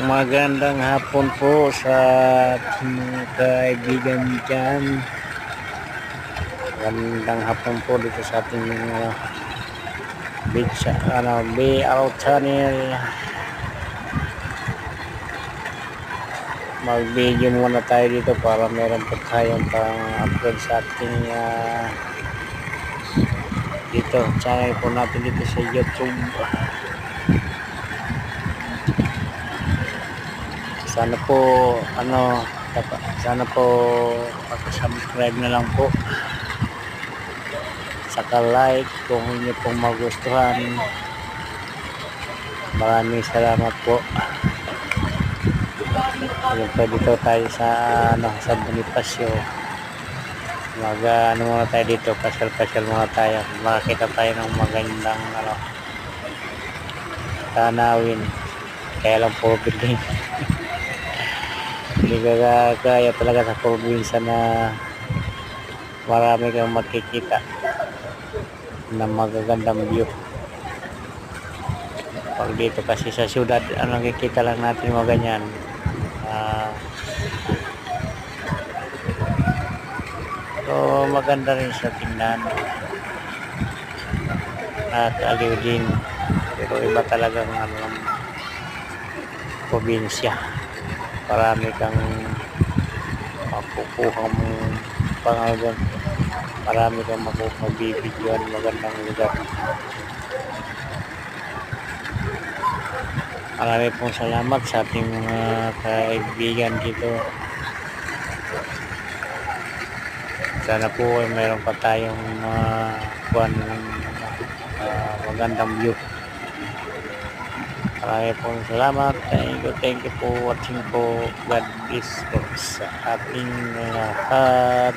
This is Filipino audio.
Magandang hapon po sa ating mga kaibigan dyan. Magandang hapon po dito sa ating BR channel. Mag-video muna tayo dito para meron po tayong pang-upload sa ating dito channel po natin dito sa YouTube. Sana po subscribe na lang po, saka like kung inyo pong magustuhan. Maraming salamat po. Dito tayo sa sa Bonifacio. Muna tayo dito, pasyal muna tayo, makakita tayo ng magandang tanawin. Kaya lang po building. Hindi kaya talaga sa probinsya na marami kang makikita na magagandang view. Pag dito kasi sa syudad, nakikita lang natin mga ganyan. So maganda rin sa tingnan at aliw din, pero iba talagang probinsya. Marami kang makukuha mong pangalan, marami kang magbibigyan, magandang lugar. Marami pong salamat sa ating mga kaibigan dito. Sana po ay mayroon pa tayong magandang view. Marami pong salamat. Thank you for watching po. God bless po sa ating lahat.